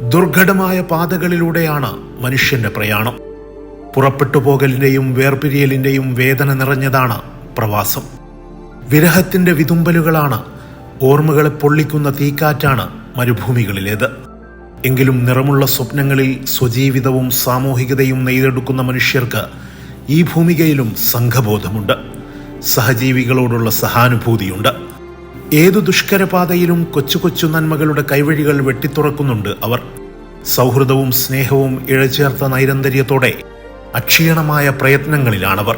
ദുർഘടമായ പാതകളിലൂടെയാണ് മനുഷ്യന്റെ പ്രയാണം. പുറപ്പെട്ടുപോകലിന്റെയും വേർപിരിയലിന്റെയും വേദന നിറഞ്ഞതാണ് പ്രവാസം. വിരഹത്തിന്റെ വിതുമ്പലുകളാണ്, ഓർമ്മകളെ പൊള്ളിക്കുന്ന തീക്കാറ്റാണ് മരുഭൂമികളിലേത്. എങ്കിലും നിറമുള്ള സ്വപ്നങ്ങളിൽ സ്വജീവിതവും സാമൂഹികതയും നെയ്തെടുക്കുന്ന മനുഷ്യർക്ക് ഈ ഭൂമികയിലും സംഘബോധമുണ്ട്, സഹജീവികളോടുള്ള സഹാനുഭൂതിയുണ്ട്. ഏതു ദുഷ്കരപാതയിലും കൊച്ചു കൊച്ചു നന്മകളുടെ കൈവഴികൾ വെട്ടിത്തുറക്കുന്നുണ്ട് അവർ. സൗഹൃദവും സ്നേഹവും ഇഴചേർത്ത നൈരന്തര്യത്തോടെ അക്ഷീണമായ പ്രയത്നങ്ങളിലാണവർ.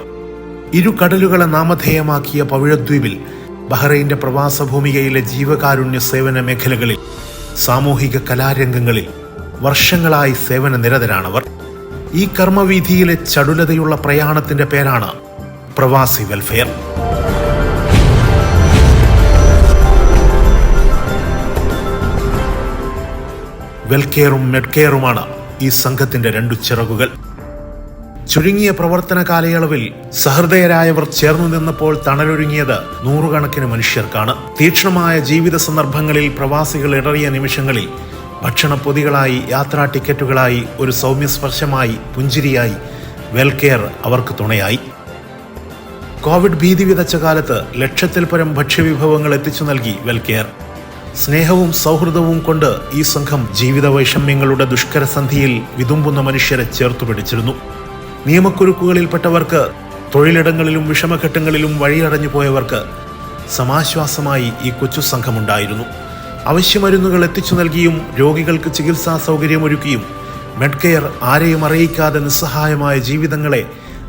ഇരു കടലുകളെ നാമധേയമാക്കിയ പവിഴദ്വീപിൽ ബഹ്റൈന്റെ പ്രവാസഭൂമികയിലെ ജീവകാരുണ്യ സേവന മേഖലകളിൽ, സാമൂഹിക കലാരംഗങ്ങളിൽ വർഷങ്ങളായി സേവന നിരതരാണവർ. ഈ കർമ്മവീഥിയിലെ ചടുലതയുള്ള പ്രയാണത്തിന്റെ പേരാണ് പ്രവാസി വെൽഫെയർ. വെൽകെയറും മെഡ്കെയറുമാണ് ഈ സംഘത്തിന്റെ രണ്ടു ചിറകുകൾ. ചുരുങ്ങിയ പ്രവർത്തന കാലയളവിൽ സഹൃദയരായവർ ചേർന്നു നിന്നപ്പോൾ തണലൊരുങ്ങിയത് നൂറുകണക്കിന് മനുഷ്യർക്കാണ്. തീക്ഷ്ണമായ ജീവിത സന്ദർഭങ്ങളിൽ പ്രവാസികൾ ഇടറിയ നിമിഷങ്ങളിൽ ഭക്ഷണപ്പൊതികളായി, യാത്രാ ടിക്കറ്റുകളായി, ഒരു സൗമ്യസ്പർശമായി, പുഞ്ചിരിയായി വെൽകെയർ അവർക്ക് തുണയായി. കോവിഡ് ഭീതി വിതച്ച കാലത്ത് ലക്ഷത്തിൽ പരം ഭക്ഷ്യവിഭവങ്ങൾ എത്തിച്ചു നൽകി വെൽകെയർ. സ്നേഹവും സൗഹൃദവും കൊണ്ട് ഈ സംഘം ജീവിത വൈഷമ്യങ്ങളുടെ ദുഷ്കരസന്ധിയിൽ വിതുമ്പുന്ന മനുഷ്യരെ ചേർത്തുപിടിച്ചിരുന്നു. നിയമക്കുരുക്കുകളിൽപ്പെട്ടവർക്ക്, തൊഴിലിടങ്ങളിലും വിഷമഘട്ടങ്ങളിലും വഴിയടഞ്ഞു പോയവർക്ക് സമാശ്വാസമായി ഈ കൊച്ചു സംഘമുണ്ടായിരുന്നു. അവശ്യമരുന്നുകൾ എത്തിച്ചു നൽകിയും രോഗികൾക്ക് ചികിത്സാ സൗകര്യമൊരുക്കിയും മെഡ്കെയർ ആരെയും അറിയിക്കാതെ നിസ്സഹായമായ ജീവിതങ്ങളെ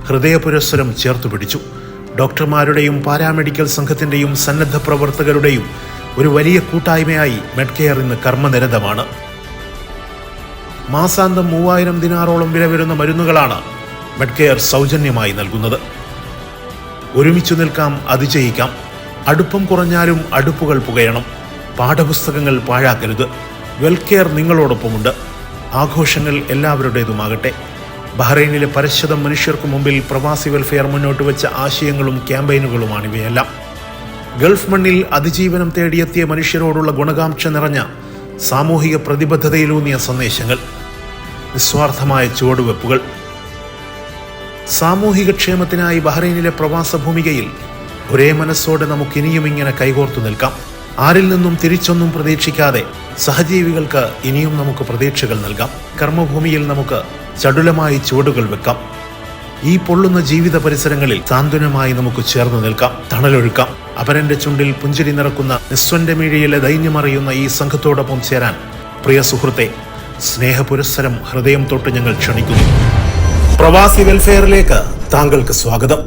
ഹൃദയപുരസ്സരം ചേർത്തുപിടിച്ചു. ഡോക്ടർമാരുടെയും പാരാമെഡിക്കൽ സംഘത്തിന്റെയും സന്നദ്ധ പ്രവർത്തകരുടെയും ഒരു വലിയ കൂട്ടായ്മയായി മെഡ്കെയർ ഇന്ന് കർമ്മനിരതമാണ്. മാസാന്തം 3000 ദിനാറോളം വില വരുന്ന മരുന്നുകളാണ് മെഡ്കെയർ സൗജന്യമായി നൽകുന്നത്. ഒരുമിച്ചു നിൽക്കാം, അതിജയിക്കാം. അടുപ്പം കുറഞ്ഞാലും അടുപ്പുകൾ പുകയണം. പാഠപുസ്തകങ്ങൾ പാഴാക്കരുത്. വെൽകെയർ നിങ്ങളോടൊപ്പമുണ്ട്. ആഘോഷങ്ങൾ എല്ലാവരുടേതുമാകട്ടെ. ബഹ്റൈനിലെ പരശതം മനുഷ്യർക്കു മുമ്പിൽ പ്രവാസി വെൽഫെയർ മുന്നോട്ട് വെച്ച ആശയങ്ങളും ക്യാമ്പയിനുകളുമാണിവയെല്ലാം. ഗൾഫ് മണ്ണിൽ അതിജീവനം തേടിയെത്തിയ മനുഷ്യരോടുള്ള ഗുണകാംക്ഷ നിറഞ്ഞ സാമൂഹിക പ്രതിബദ്ധതയിലൂന്നിയ സന്ദേശങ്ങൾ, നിസ്വാർത്ഥമായ ചുവടുവെപ്പുകൾ. സാമൂഹിക ക്ഷേമത്തിനായി ബഹ്റൈനിലെ പ്രവാസ ഭൂമികയിൽ ഒരേ മനസ്സോടെ നമുക്കിനിയും ഇങ്ങനെ കൈകോർത്തു നിൽക്കാം. ആരിൽ നിന്നും തിരിച്ചൊന്നും പ്രതീക്ഷിക്കാതെ സഹജീവികൾക്ക് ഇനിയും നമുക്ക് പ്രതീക്ഷകൾ നൽകാം. കർമ്മഭൂമിയിൽ നമുക്ക് ചടുലമായി ചുവടുകൾ വെക്കാം. ഈ പൊള്ളുന്ന ജീവിത പരിസരങ്ങളിൽ സാന്ത്വനമായി നമുക്ക് ചേർന്ന് നിൽക്കാം, തണലൊഴുക്കാം. അപരന്റെ ചുണ്ടിൽ പുഞ്ചിരി നിറക്കുന്ന നിസ്വന്റെ ദൈന്യമറിയുന്ന ഈ സംഘത്തോടൊപ്പം ചേരാൻ പ്രിയ സുഹൃത്തെ, സ്നേഹപുരസ്സരം ഹൃദയം തൊട്ട് ഞങ്ങൾ ക്ഷണിക്കുന്നു. പ്രവാസി വെൽഫെയറിലേക്ക് താങ്കൾക്ക് സ്വാഗതം.